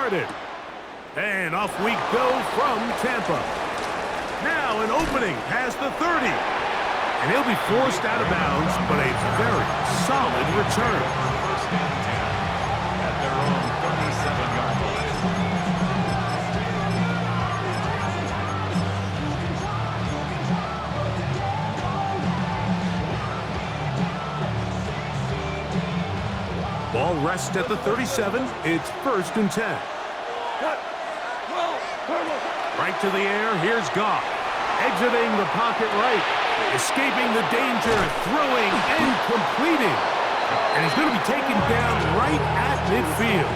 started. And off we go from Tampa. Now an opening past the 30. And he'll be forced out of bounds, but a very solid return. First and 10 at their own 37-yard line. Ball rests at the 37. It's 1st and 10. Right to the air. Here's Goff. Exiting the pocket right. Escaping the danger. Throwing and completing. And he's going to be taken down right at midfield.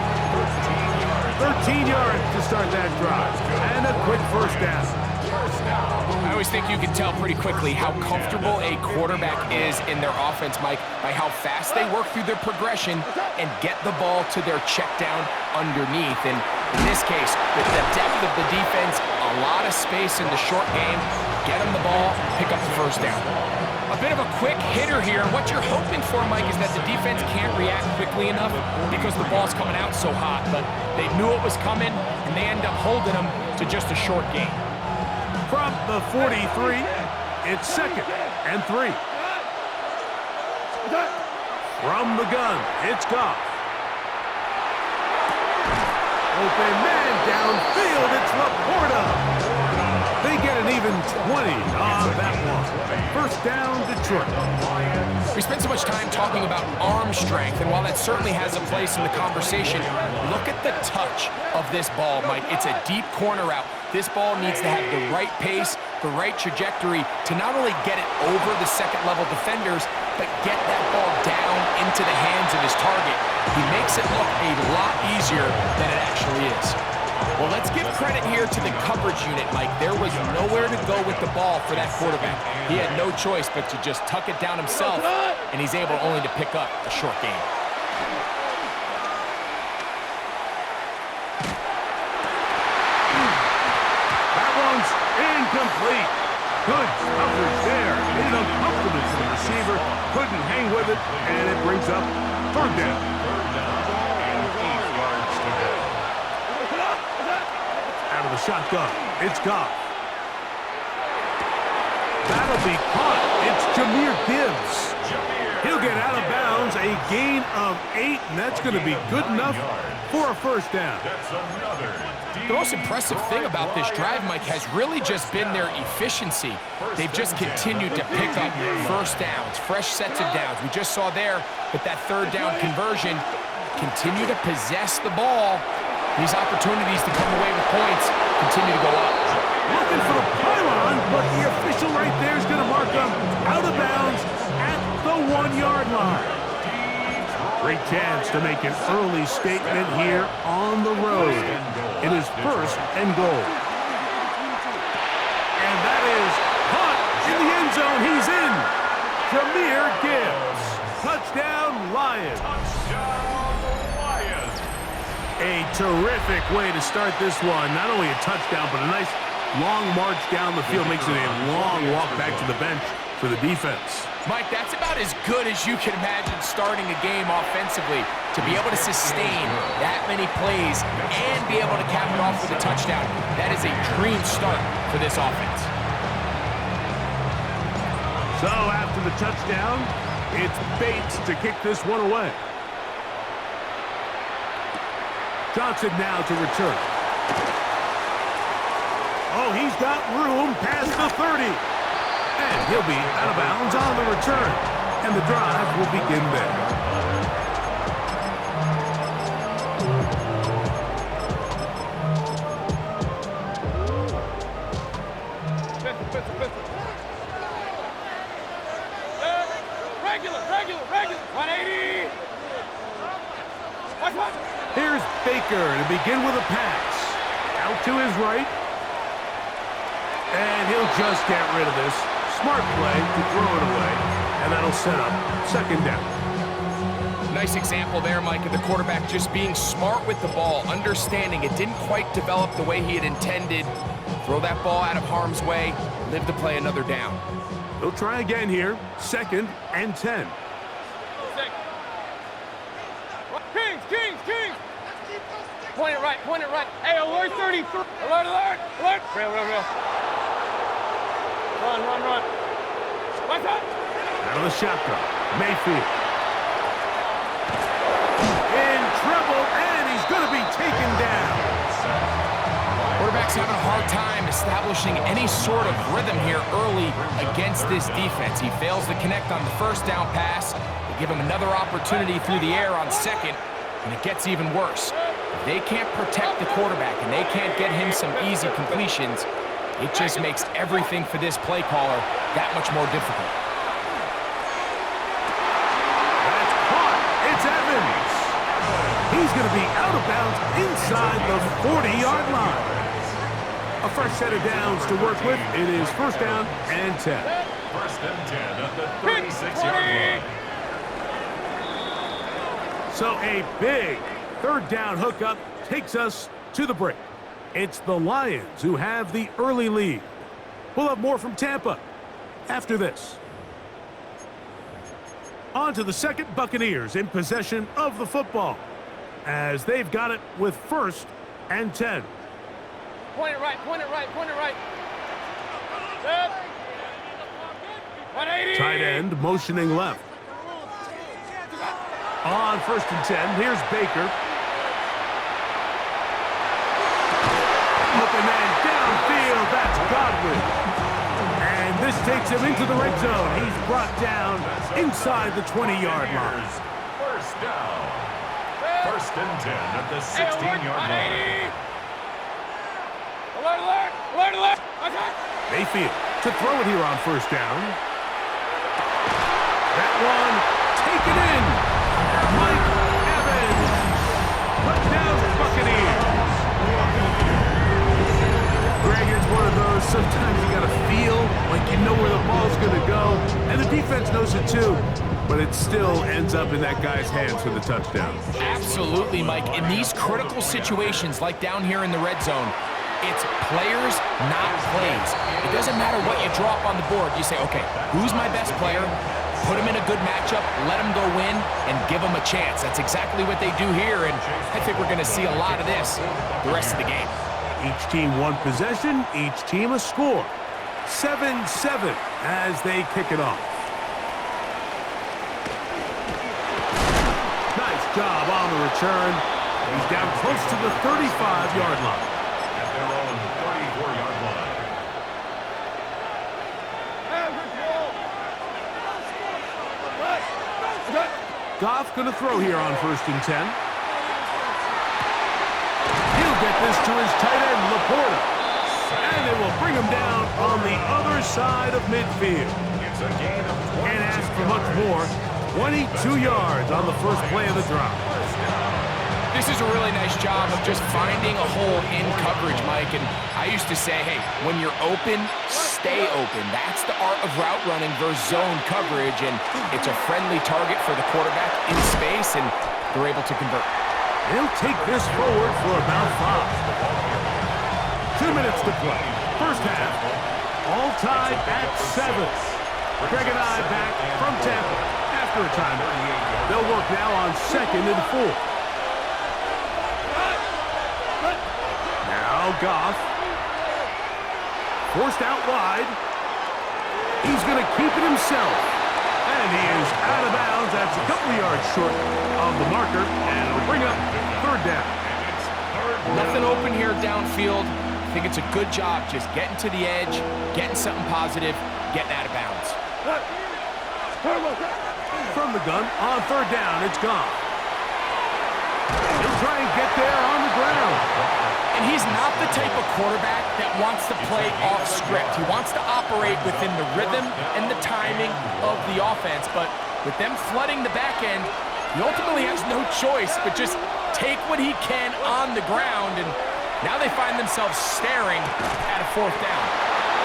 13 yards to start that drive. And a quick first down. I always think you can tell pretty quickly how comfortable a quarterback is in their offense, Mike, by how fast they work through their progression and get the ball to their check down underneath. And in this case, with the depth of the defense, a lot of space in the short game, get them the ball, pick up the first down. A bit of a quick hitter here, and what you're hoping for, Mike, is that the defense can't react quickly enough because the ball's coming out so hot, but they knew it was coming, and they end up holding them to just a short gain. From the 43, it's 2nd and 3. From the gun, it's Goff. Open man downfield, it's Laporta. They get an even 20 on that one. First down, Detroit. We spent so much time talking about arm strength, and while that certainly has a place in the conversation, look at the touch of this ball, Mike. It's a deep corner route. This ball needs to have the right pace, the right trajectory to not only get it over the second-level defenders, but get that ball down into the hands of his target. He makes it look a lot easier than it actually is. Well, let's give credit here to the coverage unit, Mike. There was nowhere to go with the ball for that quarterback. He had no choice but to just tuck it down himself, and he's able only to pick up a short gain. That one's incomplete. Good coverage there. Made it uncomfortable for the receiver. Couldn't hang with it, and it brings up 3rd down. Out of the shotgun, it's Goff. That'll be caught. It's Jahmyr Gibbs. He'll get out of bounds, a gain of 8, and that's going to be good enough for a first down. The most impressive thing about this drive, Mike, has really just been their efficiency. They've just continued to pick up first downs, fresh sets of downs. We just saw there with that 3rd down conversion, continue to possess the ball. These opportunities to come away with points continue to go up. Looking for the pylon, but the official right there is going to mark them out of bounds at the 1-yard line. Great chance to make an early statement here on the road. It is 1st and goal. And that is caught in the end zone. He's in. Jahmyr Gibbs. Touchdown, Lions. A terrific way to start this one. Not only a touchdown, but a nice long march down the field. Makes it a long walk back to the bench for the defense. Mike, that's about as good as you can imagine starting a game offensively. To be able to sustain that many plays and be able to cap it off with a touchdown, that is a dream start for this offense. So after the touchdown, it's Bates to kick this one away. Johnson now to return. Oh, he's got room past the 30. And he'll be out of bounds on the return. And the drive will begin there. Regular. 180. Here's Baker to begin with a pass. Out to his right. And he'll just get rid of this. Smart play to throw it away. And that'll set up 2nd down. Nice example there, Mike, of the quarterback just being smart with the ball, understanding it didn't quite develop the way he had intended. Throw that ball out of harm's way, live to play another down. They'll try again here. 2nd and 10. Kings. Point it right, point it right. Hey, alert 33. Alert, alert, alert. Real. Run. What's up? Out of the shotgun. Mayfield. In trouble, and he's going to be taken down. Quarterback's having a hard time establishing any sort of rhythm here early against this defense. He fails to connect on the first down pass. They give him another opportunity through the air on second, and it gets even worse. If they can't protect the quarterback and they can't get him some easy completions, it just makes everything for this play caller that much more difficult. That's caught. It's Evans. He's going to be out of bounds inside the 40-yard line. A fresh set of downs to work with. It is first down and 10. First and 10 at the 36-yard line. So a big third down hookup takes us to the break. It's the Lions who have the early lead. We'll have more from Tampa after this. On to the second, Buccaneers in possession of the football as they've got it with first and 10. Point it right. Good. 180. Tight end motioning left. On first and 10, here's Baker. Open man downfield, that's Godwin. And this takes him into the red zone. He's brought down inside the 20-yard line. First down. First and 10 at the 16-yard line. Alert. Okay. Mayfield to throw it here on first down. That one taken in. Mike Evans. Touchdown Buccaneers. Greg, it's one of those, sometimes you got to feel like you know where the ball's going to go, and the defense knows it too, but it still ends up in that guy's hands for the touchdown. Absolutely, Mike. In these critical situations, like down here in the red zone, it's players, not plays. It doesn't matter what you drop on the board. You say, okay, who's my best player? Put him in a good matchup, let him go win, and give him a chance. That's exactly what they do here, and I think we're going to see a lot of this the rest of the game. Each team one possession, each team a score. 7-7 as they kick it off. Nice job on the return. He's down close to the 35-yard line. At their own 34-yard line. Goff going to throw here on first and 10. He'll get this to his tight end, Laporta. And they will bring him down on the other side of midfield. It's a gain of 20. Can't ask for much more. 22 yards on the first play of the drop. This is a really nice job of just finding a hole in coverage, Mike. And I used to say, hey, when you're open, stay open. That's the art of route running versus zone coverage. And it's a friendly target for the quarterback in space, and they're able to convert. He'll take this forward for about 5. 2 minutes to play. First half, all tied at 7. Greg and I back from Tampa after a timeout. They'll work now on second and 4. Now Goff. Forced out wide. He's going to keep it himself. And he is out of bounds. That's a couple of yards short of the marker. And it'll bring up third down. Nothing open here downfield. I think it's a good job just getting to the edge, getting something positive, getting out of bounds. From the gun, on third down, it's Goff. He'll try and get there on the ground. And he's not the type of quarterback that wants to play off script. He wants to operate within the rhythm and the timing of the offense. But with them flooding the back end, he ultimately has no choice but just take what he can on the ground. And now they find themselves staring at a fourth down.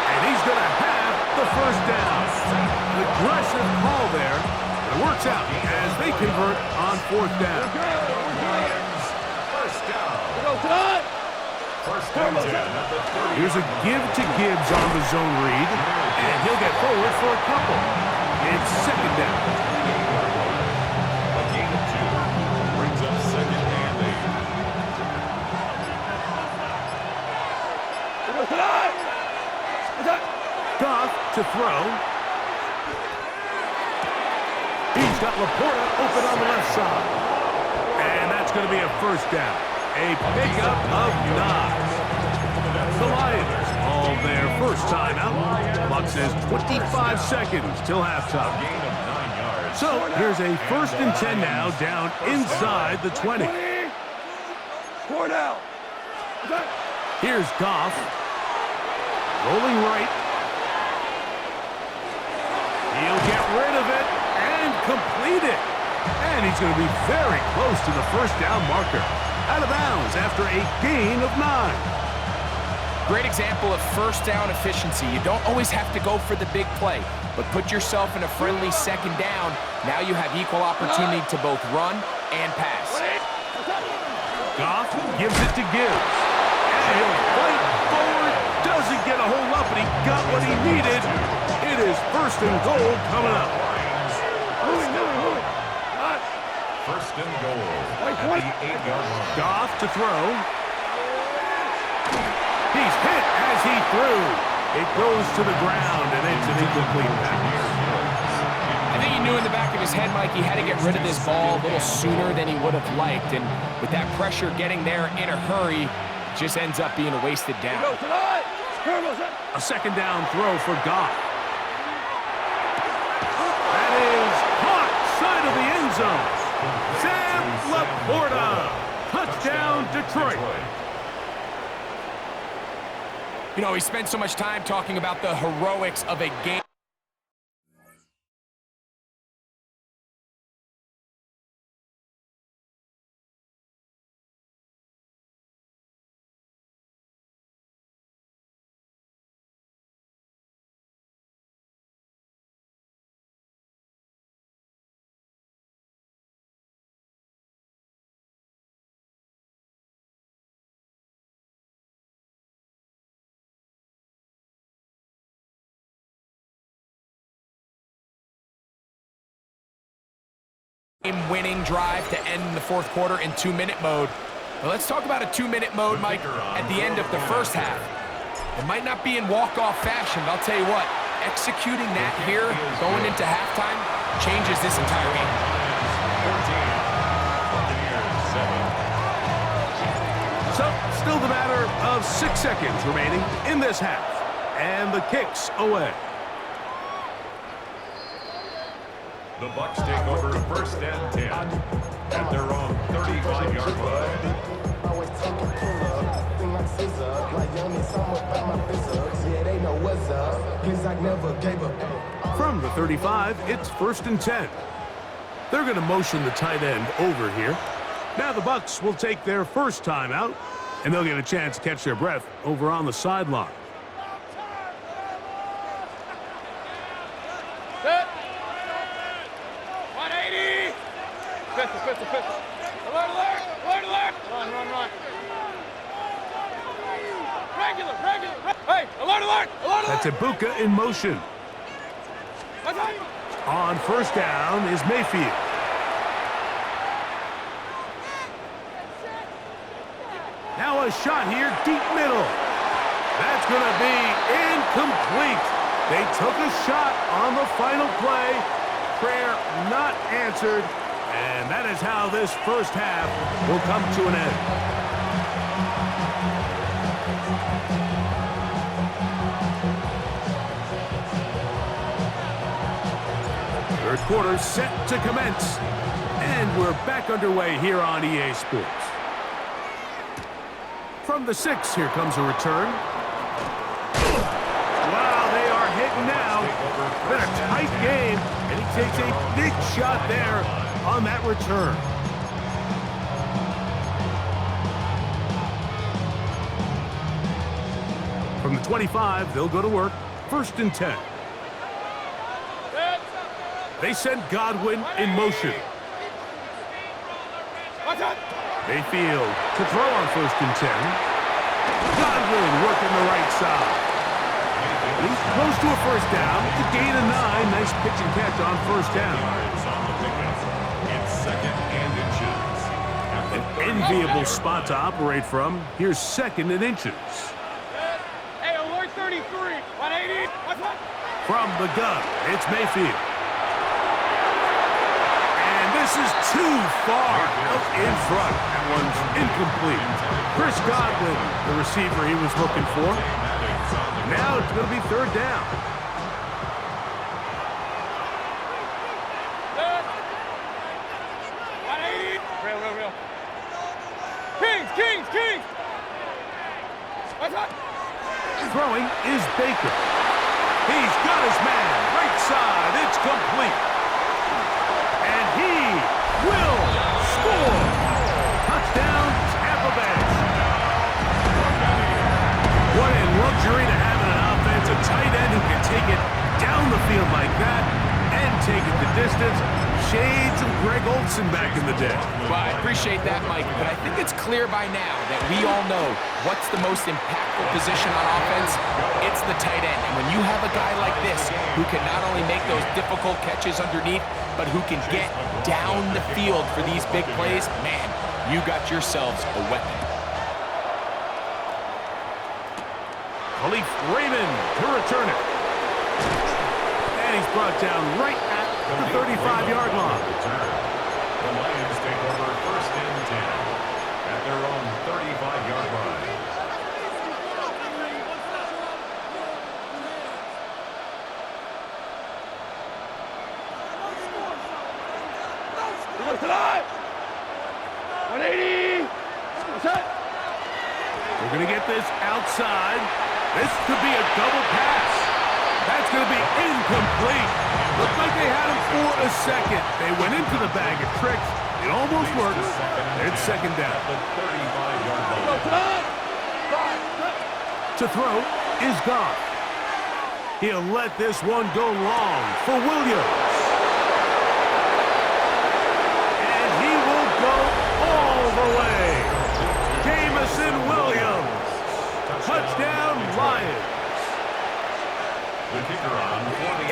And he's going to have the first down. An aggressive call there. It works out as they convert on fourth down. First down. First and 10 at the 30. Here's a give to Gibbs on the zone read. And he'll get forward for a couple. It's second down. A gain of 2 brings up second and 8. to throw. He's got Laporta open on the left side. And that's going to be a first down. A pickup of 9. The Lions all their first time out. Clock says 25 seconds till halftime. So here's a 1st and 10 now, down inside the 20. 4 down. Here's Goff. Rolling right. He'll get rid of it and complete it. And he's going to be very close to the first down marker. Out of bounds after a gain of 9. Great example of first down efficiency. You don't always have to go for the big play, but put yourself in a friendly second down. Now you have equal opportunity to both run and pass. Goff gives it to Gibbs. And he'll fight forward. Doesn't get a hold up, but he got what he needed. It is 1st and goal coming up. First and goal at the 8-yard line. Goff to throw. He's hit as he threw. It goes to the ground, and it's an incomplete pass. I think he knew in the back of his head, Mike, he had to get rid of this ball a little sooner than he would have liked. And with that pressure getting there in a hurry, it just ends up being a wasted down. A 2nd down throw for Goff. That is caught side of the end zone. Sam Laporta. Touchdown, Detroit. You know, we spent so much time talking about the heroics of a game. Winning drive to end the 4th quarter in 2-minute mode. Well, let's talk about a 2-minute mode, Mike, at the end of the first half. It might not be in walk-off fashion, but I'll tell you what, executing that here going into halftime changes this entire game. 14, So, still the matter of 6 seconds remaining in this half. And the kick's away. The Bucs take over 1st and 10 at their own 35-yard line. From the 35, it's 1st and 10. They're going to motion the tight end over here. Now the Bucs will take their first time out, and they'll get a chance to catch their breath over on the sideline. Set. 180. Pistol. Alert. Run. Regular. Hey, alert. That's Ibuka in motion. On 1st down is Mayfield. Now a shot here, deep middle. That's going to be incomplete. They took a shot on the final play. Prayer not answered. And that is how this first half will come to an end. Third quarter set to commence. And we're back underway here on EA Sports. From the 6, here comes a return. Wow, they are hitting now. Been a tight game, and he takes a big shot there on that return. From the 25, they'll go to work. 1st and 10. They send Godwin in motion. Mayfield to throw on 1st and 10. Godwin working the right side. He's close to a first down. It's a gain of 9. Nice pitch and catch on 1st down. It's 2nd and inches. An enviable spot to operate from. Here's 2nd and inches. Hey, alert 33. 180. From the gun, it's Mayfield. And this is too far out in front. That one's incomplete. Chris Godwin, the receiver he was looking for. Now it's going to be third down. Real. Kings! What's up? Throwing is Baker. He's got his man. Right side. It's complete. And he will score. Touchdown, Tampa Bay. What a luxury to have in an offense. A tight end who can take it down the field like that and take it the distance. Shades of Greg Olsen back in the day. Well, I appreciate that, Mike, but I think it's clear by now that we all know what's the most impactful position on offense. It's the tight end. And when you have a guy like this who can not only make those difficult catches underneath, but who can get down the field for these big plays, man, you got yourselves a weapon. Khalif Raymond to return it. And he's brought down right at the 35-yard line. The Lions take over first and 10 at their own 35-yard line. What's alive? 180. What's up? We're going to get this outside. This could be a double pass. That's going to be incomplete. Looked like they had him for a second. They went into the bag of tricks. It almost works. It's second down. The 35-yard line. To throw is Goff. He'll let this one go long for Williams. And he will go all the way. Jamison Williams. Touchdown, Lions.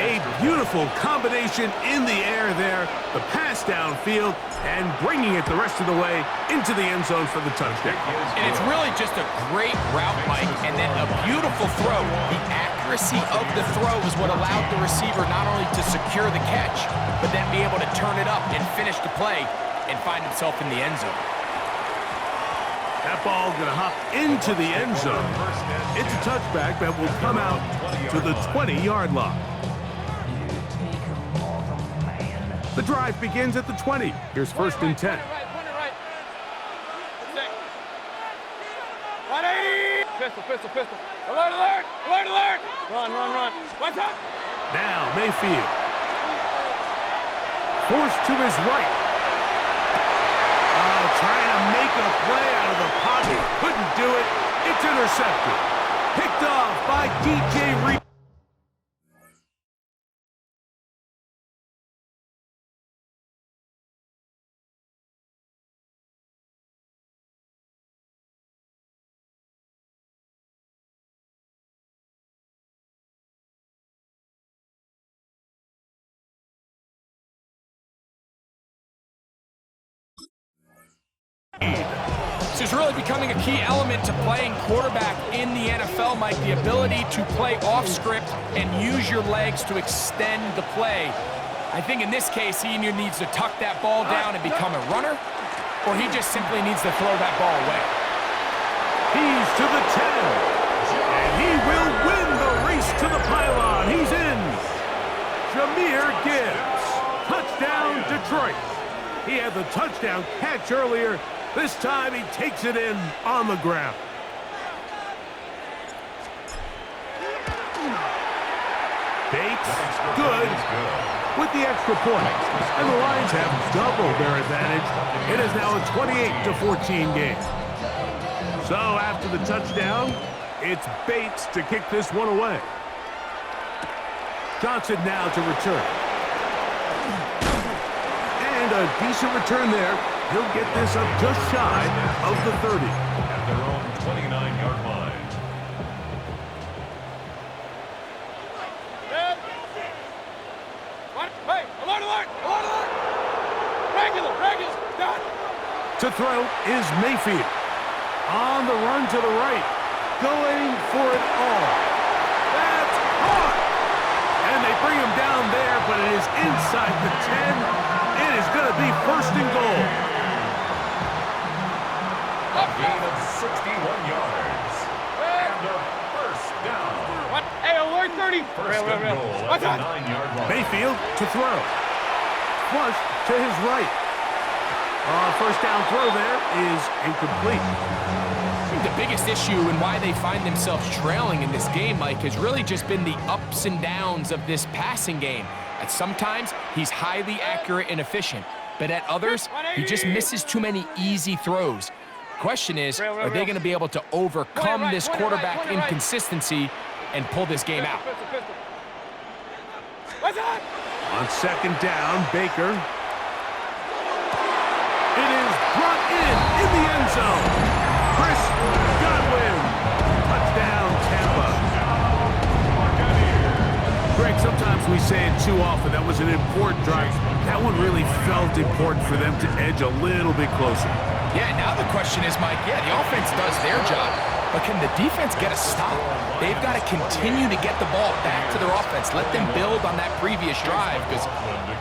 A beautiful combination in the air there. The pass downfield and bringing it the rest of the way into the end zone for the touchdown. And it's really just a great route, Mike, and then a beautiful throw. The accuracy of the throw is what allowed the receiver not only to secure the catch, but then be able to turn it up and finish the play and find himself in the end zone. That ball going to hop into the end zone. It's a touchback that will come out to the 20-yard line. The drive begins at the 20. Here's first and 10. Right. 180. Pistol. Alert. Run. What's up? Now Mayfield. Forced to his right. Trying to make a play out of the pocket. Couldn't do it. It's intercepted. Picked off by DJ Reed. This is really becoming a key element to playing quarterback in the NFL, Mike, the ability to play off script and use your legs to extend the play. I think in this case, he either needs to tuck that ball down and become a runner, or he just simply needs to throw that ball away. He's to the 10, and he will win the race to the pylon. He's in. Jahmyr Gibbs. Touchdown, Detroit. He had the touchdown catch earlier. This time he takes it in on the ground. Bates, good with the extra point. And the Lions have doubled their advantage. It is now a 28-14 game. So after the touchdown, it's Bates to kick this one away. Johnson now to return. And a decent return there. He'll get this up just shy of the 30. At their own 29-yard line. Hey, alert! Regular, done. To throw is Mayfield. On the run to the right. Going for it all. That's caught. And And they bring him down there, but it is inside the 10. It is going to be first and goal. A gain of 61 yards. And a first down. What? Hey, alert 30. First and goal at the 9-yard line. Mayfield to throw. Flush to his right. First down throw there is incomplete. I think the biggest issue and why they find themselves trailing in this game, Mike, has really just been the ups and downs of this passing game. At sometimes, he's highly accurate and efficient, but at others, he just misses too many easy throws. Question is, are they going to be able to overcome this quarterback inconsistency and pull this game out? On second down, Baker. It is brought in the end zone. Chris Godwin. Touchdown, Tampa. Greg, sometimes we say it too often. That was an important drive. That one really felt important for them to edge a little bit closer. Yeah, now the question is, Mike, the offense does their job, but can the defense get a stop? They've got to continue to get the ball back to their offense. Let them build on that previous drive because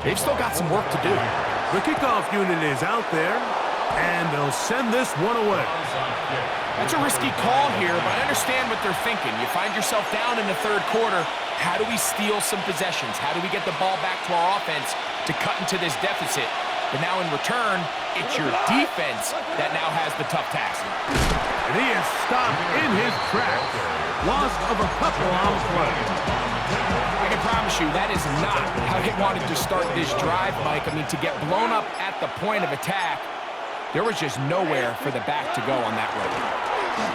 they've still got some work to do. The kickoff unit is out there, and they'll send this one away. That's a risky call here, but I understand what they're thinking. You find yourself down in the third quarter. How do we steal some possessions? How do we get the ball back to our offense to cut into this deficit? But now in return, it's your defense that now has the tough task. And he is stopped in his tracks. Loss of a couple on the play. I can promise you that is not how they wanted to start this drive, Mike. I mean, to get blown up at the point of attack, there was just nowhere for the back to go on that road.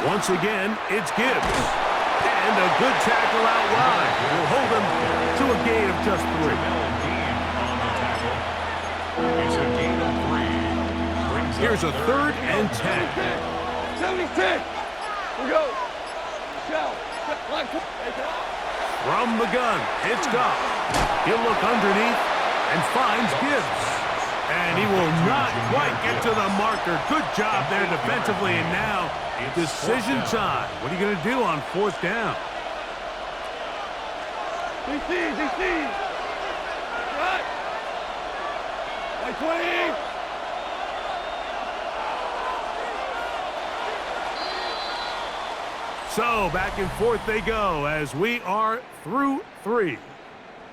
Once again, it's Gibbs. And a good tackle out wide will hold him to a gain of just 3. It's a gain of 3. Here's a 3rd and 10. 76. We go. From the gun, it's Goff. He'll look underneath and finds Gibbs. And he will not quite get to the marker. Good job there defensively, and now decision time. What are you going to do on 4th down? DC. Right. 20. So back and forth they go as we are through 3.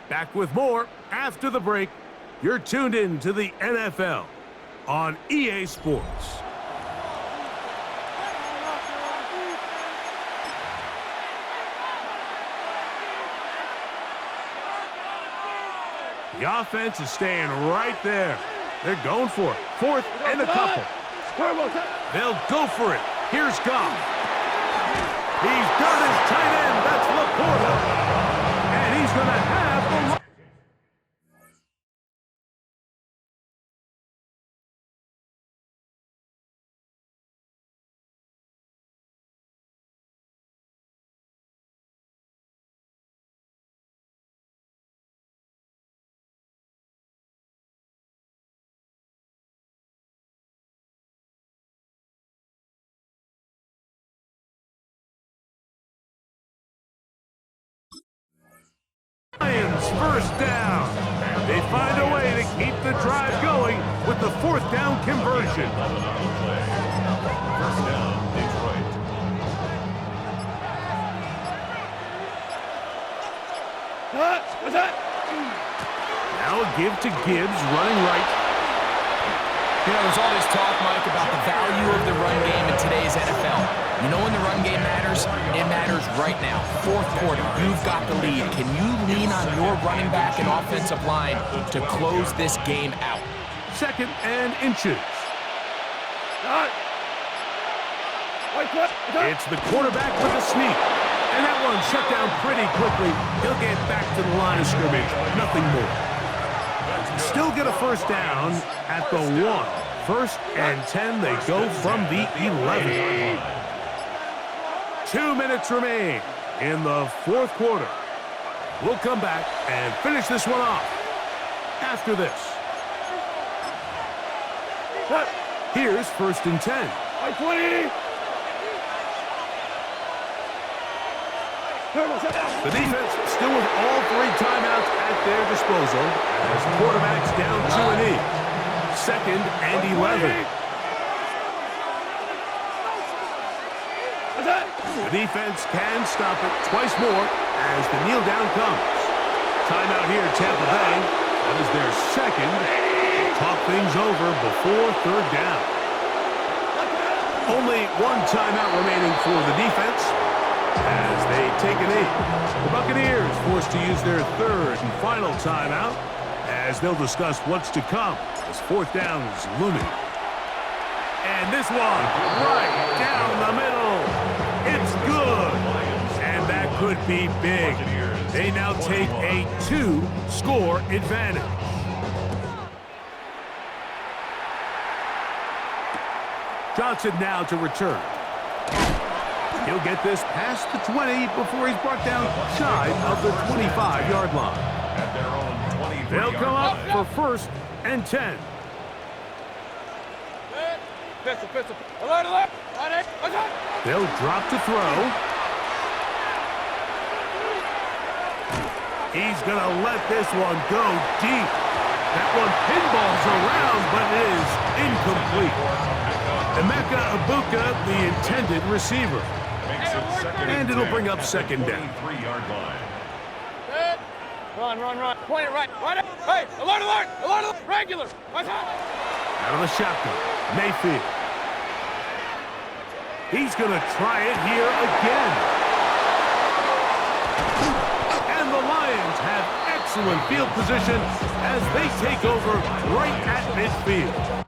Back with more after the break. You're tuned in to the NFL on EA Sports. The offense is staying right there. They're going for it. 4th and a couple. They'll go for it. Here's Goff. He's got his tight end. That's Laporta. And he's going to have the... Lions first down. They find a way to keep the drive going with the 4th down conversion. First down, Detroit. What's that? Now a give to Gibbs, running right. You know, there's all this talk, Mike, about the value of the run game in today's NFL. You know when the run game matters? It matters right now. 4th quarter, you've got the lead. Can you lean on your running back and offensive line to close this game out? 2nd and inches. It's the quarterback with a sneak. And that one shut down pretty quickly. He'll get back to the line of scrimmage. Nothing more. Still get a first down at the 1. 1st and 10. They go from the 11. 2 minutes remain in the 4th quarter. We'll come back and finish this one off after this. Here's 1st and 10. 20. The defense still with all 3 timeouts at their disposal as quarterback's down 2-E. 2nd and 11. The defense can stop it twice more as the kneel down comes. Timeout here, Tampa Bay. That is their 2nd. Talk things over before 3rd down. Only 1 timeout remaining for the defense as they take a knee. The Buccaneers forced to use their 3rd and final timeout as they'll discuss what's to come as 4th down is looming. And this one right down the middle. It's good. And that could be big. They now take a 2-score advantage. Johnson now to return. He'll get this past the 20 before he's brought down shy of the 25-yard line. At their own 23 They'll come up for 1st and 10. Pistol. Alert. They'll drop to throw. He's going to let this one go deep. That one pinballs around, but it is incomplete. Emeka Ibuka, the intended receiver. And it'll bring up 2nd down. 23-yard line. Run. Point it right. Hey, alert. Regular. Out of the shotgun, Mayfield. He's going to try it here again. And the Lions have excellent field position as they take over right at midfield.